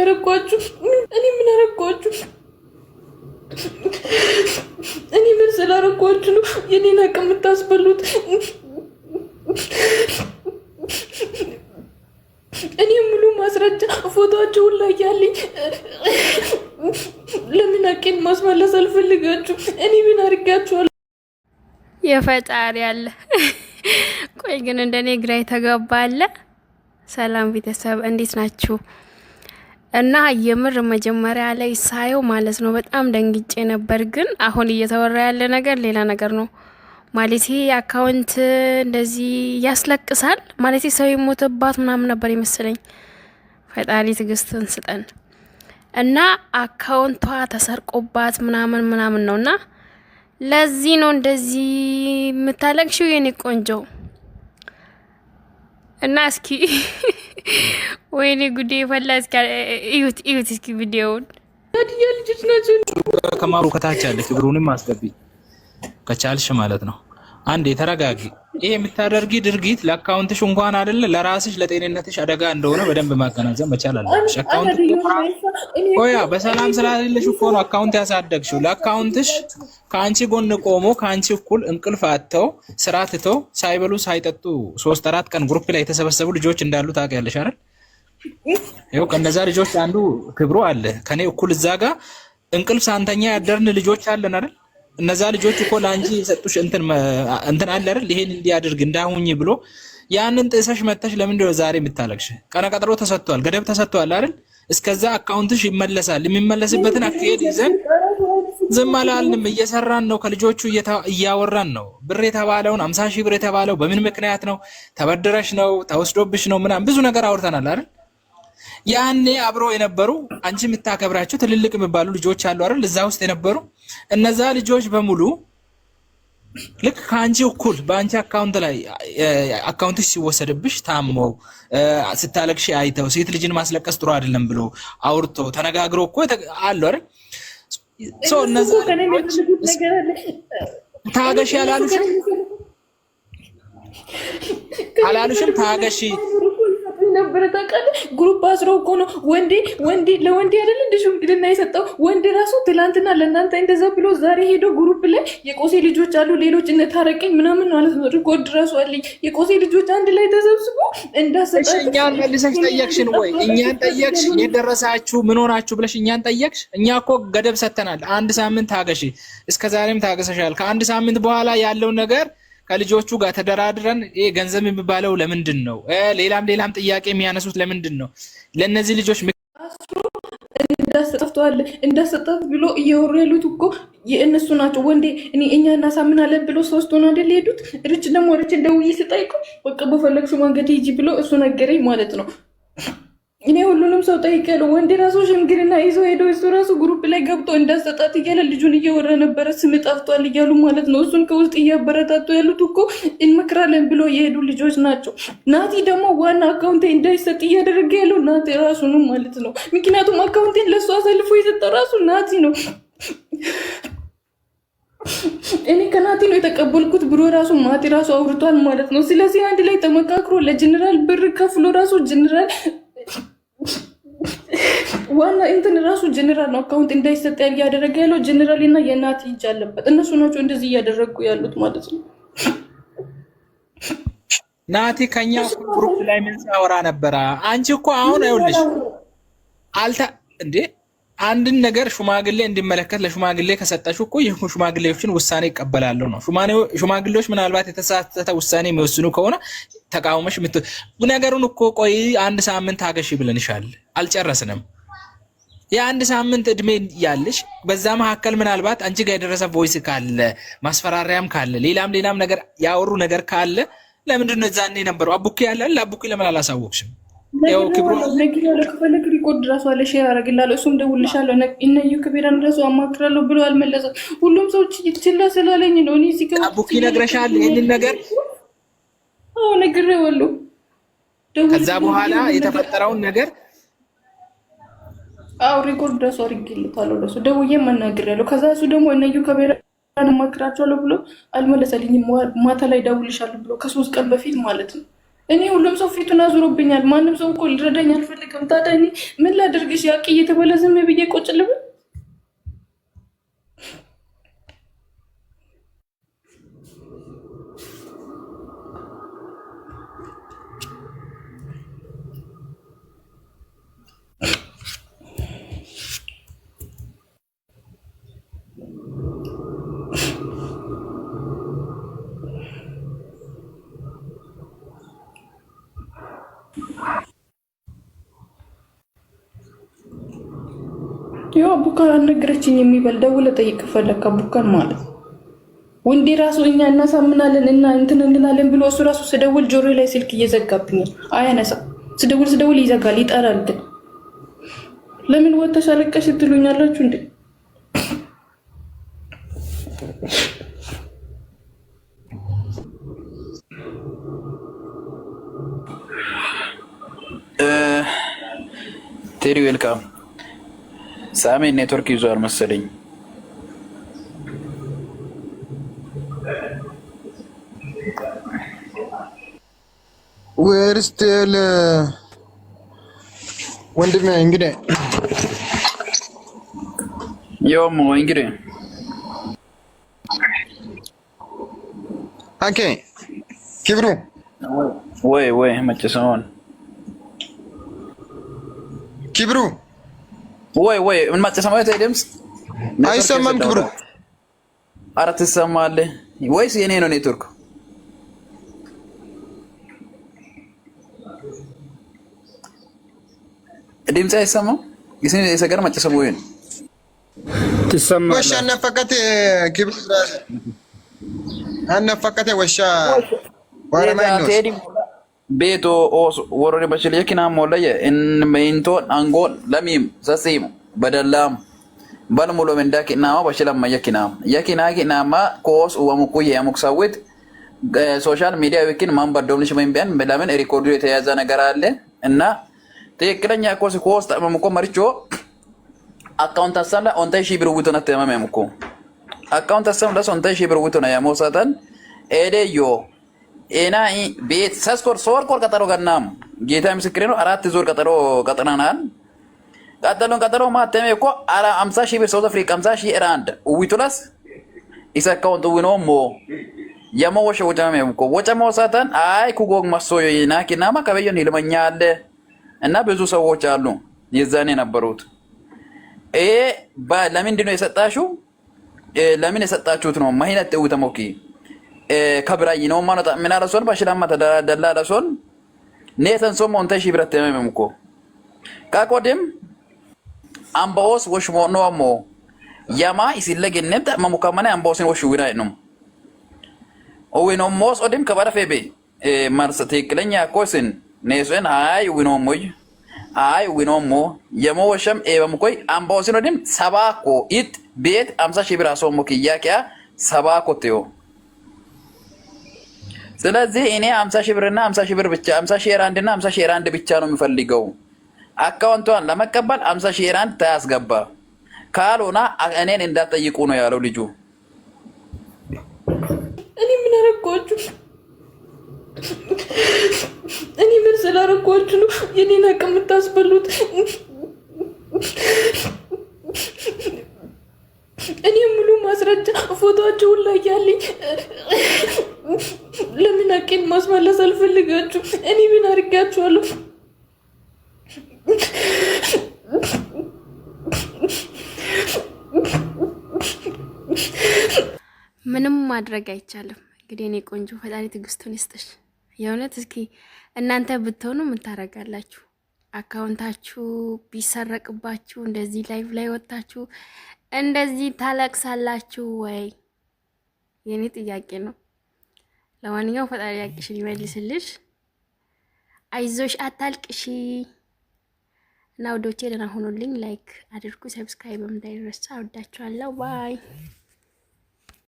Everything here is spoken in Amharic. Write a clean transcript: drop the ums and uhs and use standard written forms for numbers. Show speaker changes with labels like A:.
A: አረኳችሁ? እኔ ምን አረኳችሁ? እኔ ምን ስላረኳችሁ ነው የኔን አቅም የምታስበሉት? እኔ ሙሉ ማስረጃ ፎቶአቸውን ላይ ያለኝ ለምን አቄን ማስመለስ አልፈልጋችሁ? እኔ ምን አድርጋችኋል?
B: የፈጣሪ አለ። ቆይ ግን እንደኔ ግራ የተጋባ አለ? ሰላም ቤተሰብ እንዴት ናችሁ? እና የምር መጀመሪያ ላይ ሳየው ማለት ነው በጣም ደንግጬ ነበር። ግን አሁን እየተወራ ያለ ነገር ሌላ ነገር ነው። ማለቴ አካውንት እንደዚህ ያስለቅሳል ማለቴ ሰው የሞተባት ምናምን ነበር ይመስለኝ። ፈጣሪ ትዕግስትን ስጠን። እና አካውንቷ ተሰርቆባት ምናምን ነውና ለዚህ ነው እንደዚህ የምታለቅሽው የኔ ቆንጆ። እና እስኪ ወይኔ ጉዴ ፈላ። እስኪ እዩት እስኪ ቪዲዮውን።
A: ታዲያ ልጅ ናቸው
C: ከማሩ ከታች ያለ ክብሩንም አስገቢ ከቻልሽ ማለት ነው። አንዴ ተረጋጊ። ይሄ የምታደርጊ ድርጊት ለአካውንትሽ እንኳን አይደለ ለራስሽ ለጤንነትሽ አደጋ እንደሆነ በደንብ ማገናዘብ መቻል አለብሽ። አካውንት ቆያ በሰላም ስላለሽ እኮ ነው አካውንት ያሳደግሽው። ለአካውንትሽ ከአንቺ ጎን ቆሞ ከአንቺ እኩል እንቅልፍ አጥተው ስራ ትተው ሳይበሉ ሳይጠጡ 3-4 ቀን ግሩፕ ላይ የተሰበሰቡ ልጆች እንዳሉ ታውቂያለሽ አይደል? ይኸው ከነዛ ልጆች አንዱ ክብሩ አለ። ከኔ እኩል እዛ ጋር እንቅልፍ ሳንተኛ ያደርን ልጆች አለን አይደል? እነዛ ልጆች እኮ ላንቺ የሰጡሽ እንትን አለ አይደል? ይሄን እንዲያደርግ እንዳሁኝ ብሎ ያንን ጥሰሽ መተሽ ለምን ነው ዛሬ የምታለቅሽ? ቀነ ቀጠሮ ተሰጥቷል፣ ገደብ ተሰጥቷል አይደል? እስከዛ አካውንትሽ ይመለሳል። የሚመለስበትን አካሄድ ይዘን ዝም አላልንም። እየሰራን ነው፣ ከልጆቹ እያወራን ነው። ብር የተባለውን 50 ሺህ ብር የተባለው በምን ምክንያት ነው? ተበድረሽ ነው? ተወስዶብሽ ነው? ምናምን ብዙ ነገር አውርተናል አይደል? ያኔ አብሮ የነበሩ አንቺ የምታከብራቸው ትልልቅ የሚባሉ ልጆች አሉ አይደል? እዛ ውስጥ የነበሩ እነዛ ልጆች በሙሉ ልክ ከአንቺ እኩል በአንቺ አካውንት ላይ አካውንትሽ ሲወሰድብሽ ታመው ስታለቅሽ አይተው ሴት ልጅን ማስለቀስ ጥሩ አይደለም ብሎ አውርቶ ተነጋግሮ እኮ አሉ አይደል? ሶ እነዛ ታገሽ አላሉሽም? ታገሽ
A: ነበረ ታውቃለህ። ግሩፕ አስረው እኮ ነው ወንዴ ለወንዴ አይደል እንደ ሽምግልና የሰጠው ወንዴ ራሱ ትላንትና ለእናንተ እንደዛ ብሎ ዛሬ ሄዶ ግሩፕ ላይ የቆሴ ልጆች አሉ ሌሎች ታረቀኝ ምናምን ማለት ነው። ሪኮርድ ራሱ አለኝ። የቆሴ ልጆች አንድ ላይ ተሰብስቦ እንዳሰጣ
C: እኛን መልሰሽ ጠየቅሽን ወይ? እኛን ጠየቅሽ? የደረሳችሁ ምን ሆናችሁ ብለሽ እኛን ጠየቅሽ? እኛ እኮ ገደብ ሰተናል። 1 ሳምንት ታገሺ። እስከዛሬም ታገሰሻል። ከ1 ሳምንት በኋላ ያለው ነገር ከልጆቹ ጋር ተደራድረን ይሄ ገንዘብ የሚባለው ለምንድን ነው? ሌላም ጥያቄ የሚያነሱት ለምንድን ነው? ለነዚህ ልጆች
A: እንዳሰጣት ብሎ እየወሩ ያሉት እኮ የእነሱ ናቸው። ወንዴ እኛ እናሳምናለን ብሎ 3 ሆኖ አይደል ሄዱት። ርች ደግሞ ደውዬ ስጠይቀው በቃ በፈለግሽው መንገድ ሂጂ ብሎ እሱ ነገረኝ ማለት ነው። እኔ ሁሉንም ሰው ጠይቄያለሁ። ወንዴ ራሱ ሽምግልና ይዞ ሄዶ እሱ ራሱ ግሩፕ ላይ ገብቶ እንዳሰጣት እያለ ልጁን እየወረ ነበረ። ስም ጠፍቷል እያሉ ማለት ነው። እሱን ከውስጥ እያበረታቱ ያሉት እኮ እንመክራለን ብሎ የሄዱ ልጆች ናቸው። ናቲ ደግሞ ዋና አካውንቴ እንዳይሰጥ እያደረገ ያለው ናቲ ራሱ ነው ማለት ነው። ምክንያቱም አካውንቴን ለእሱ አሳልፎ የሰጠው ራሱ ናቲ ነው። እኔ ከናቲ ነው የተቀበልኩት ብሎ ራሱ ማቲ ራሱ አውርቷል ማለት ነው። ስለዚህ አንድ ላይ ተመካክሮ ለጀነራል ብር ከፍሎ ራሱ ጀነራል ዋና እንትን ራሱ ጀነራል ነው አካውንት እንዳይሰጥ ያደረገ ያለው ጀነራል እና የናቲ እጅ አለበት። እነሱ ናቸው እንደዚህ እያደረጉ ያሉት ማለት ነው።
C: ናቲ ከኛ ግሩፕ ላይ ምን ሲያወራ ነበረ? አንቺ እኮ አሁን አይውልሽ እንዴ አንድን ነገር ሽማግሌ እንዲመለከት ለሽማግሌ ከሰጣችሁ እኮ የሽማግሌዎችን ውሳኔ ይቀበላለሁ ነው። ሽማግሌዎች ምናልባት የተሳተተ ውሳኔ የሚወስኑ ከሆነ ተቃውመሽ ነገሩን እኮ ቆይ 1 ሳምንት ታገሺ ብለንሻል። አልጨረስንም። የ1 ሳምንት እድሜ ያለሽ በዛ መካከል ምናልባት አንቺ ጋር የደረሰ ቮይስ ካለ ማስፈራሪያም ካለ ሌላም ነገር ያወሩ ነገር ካለ ለምንድን ነው እዛኔ ነበሩ? አቡኪ ያለ አቡኪ ለምን አላሳወቅሽም? ያው ክብሩ
A: ለከፈለክ ሪኮርድ ራሱ አለ ሼር አደርግልሃለሁ። እሱም ደውልልሻለሁ። እነዩ ክብራን ራሱ አማክራለሁ ብሎ አልመለሰም። ሁሉም ሰው ችላ ስላለኝ ነው። እኔ ሲከ
C: አቡኪ ነግረሻል ይሄንን ነገር?
A: አዎ ነግሬዋለሁ።
C: ከዛ በኋላ የተፈጠረውን ነገር
A: አው ሪኮርድ ራሱ አድርጌልታለሁ። ለሱ ደውዬ መናገራለሁ። ከዛ እሱ ደግሞ እነዩ ክብራን አማክራቸዋለሁ ብሎ አልመለሰልኝም። ማታ ላይ ደውልልሻለሁ ብሎ ከ3 ቀን በፊት ማለት ነው። እኔ ሁሉም ሰው ፊቱን አዙሮብኛል። ማንም ሰው እኮ ሊረዳኝ አልፈልግም። ታዲያ እኔ ምን ላደርግሽ? ያቂ እየተባለ ዝም ብዬ ቁጭ ልብል? ያው ቡካን አልነገረችኝ የሚበል ደውለህ ጠይቅ ፈለካ ቡካን ማለት ወንዴ ራሱ እኛ እናሳምናለን እና እንትን እንላለን ብሎ እሱ ራሱ ስደውል ጆሮ ላይ ስልክ እየዘጋብኝ አያነሳ ስደውል ይዘጋል ይጠራል። ግን ለምን ወጥተሽ አለቀሽ ትሉኛላችሁ እንዴ?
D: ቴሪ ዌልካም። ሳሚ ኔትወርክ ይዟል መሰለኝ።
E: Where is still ወንድሜ እንግዲህ
D: ያውም እንግዲህ
E: ኦኬ ክብሩ
D: ወይ መጨሰውን
E: ክብሩ
D: ወይ ምን ማጨሰማው ድምፅ
E: አይሰማም። ክብሩ
D: ኧረ ትሰማለህ ወይስ የኔ ነው ኔትወርክ? ድምፅ አይሰማም? የሰገር ማጨሰሙ ወይ
C: ትሰማለህ?
E: ወሻ ነፈቀት ክብሩ አነፈቀት ወሻ ወረማይኖስ
D: ቤቶ ኦስ ወሮሪ በችል የኪና ሞለየ እንመይንቶ አንጎን ለሚም ሰሲም በደላም ባልሙሎ መንዳኪናማ በችላም የኪና ኪናማ ኮስ ወሙኩ የሙክሳዊት ሶሻል ሚዲያ ዊኪን ማን በደውልሽ መንቢያን ለምን ሪኮርዱ የተያዘ ነገር አለ እና ትክክለኛ ኮስ ተመምኮ መርቾ አካውንት አሰላ ኦንታይ ሺ ብር ውቶ ነው ተመመምኮ አካውንት አሰላ ኦንታይ ሺ ብር ውቶ ነው ያሞሳታን ኤዴዮ ኤና ቤት ሰስኮር ሶርኮር ቀጠሮ ገናም ጌታ ምስክሬ ነው። 4 ዞር ቀጠናናል ቀጠሮ ማተሜ እኮ 50 ሺህ ብር ሳውዝ አፍሪካ 50 ሺህ ራንድ ዊቱላስ ኢስ አካውንት ዊኖሞ የመወሸ ወጫሜ እኮ ወጫማው ሳተን አይ ኩጎግ ማሶዮ ይናኪናማ ከበየን ይልመኛል እና ብዙ ሰዎች አሉ የዛኔ ነበሩት። ለምንድን ነው የሰጣችሁ? ለምን የሰጣችሁት ነው ማይነት ተውተሞኪ ከብራይ ነው ማለት ምን አላሶን ባሽላማ ተደላላሶን ኔተን ሶም ኦንተ ሺ ብረት ተመምኮ ካቆደም አምባኦስ ወሽሞ ኖሞ ያማ ይስለገንም ተመሙካማና አምባኦስን ወሽ ዊራይ ነው ኦዊኖ ሞስ ኦደም ከባራፌቤ ማርስ ትክክለኛ ኮስን ኔሶን አይ ዊኖሞይ አይ ዊኖሞ የሞወሸም ኤበምኮይ አምባኦስን ኦደም ሰባኮ ኢት ቤት 50 ሺህ ብር አሶሞክ ያቂያ ሰባኮ ተዮ ስለዚህ እኔ 50 ሺህ ብርና 50 ሺህ ብር ብቻ 50 ሺህ ራንድ እና 50 ሺህ ራንድ ብቻ ነው የሚፈልገው። አካውንቷን ለመቀበል 50 ሺህ ራንድ ታስገባ ካልሆነ እኔን እንዳትጠይቁ ነው ያለው ልጁ።
A: እኔ ምን አረጋችሁ? እኔ ምን ስላረጋችሁ ነው የኔን አቅም የምታስበሉት? እኔ ሙሉ ማስረጃ ፎቶአቸውን ላይ ያለኝ ለምን አቄን ማስመለስ አልፈልጋችሁ? እኔ ምን አድርጋችኋለሁ?
B: ምንም ማድረግ አይቻልም። እንግዲህ እኔ ቆንጆ ፈጣሪ ትዕግስቱን ይስጥሽ። የእውነት እስኪ እናንተ ብትሆኑ ምን ታረጋላችሁ? አካውንታችሁ ቢሰረቅባችሁ እንደዚህ ላይቭ ላይ ወጣችሁ እንደዚህ ታለቅሳላችሁ ወይ? የኔ ጥያቄ ነው። ለማንኛውም ፈጣሪ ያቅሽን ይመልስልሽ። አይዞሽ አታልቅሺ። እና ወዶቼ ደህና ሆኖልኝ ላይክ አድርጉ፣ ሰብስክራይብ እንዳይረሳ። ወዳችኋለሁ። ባይ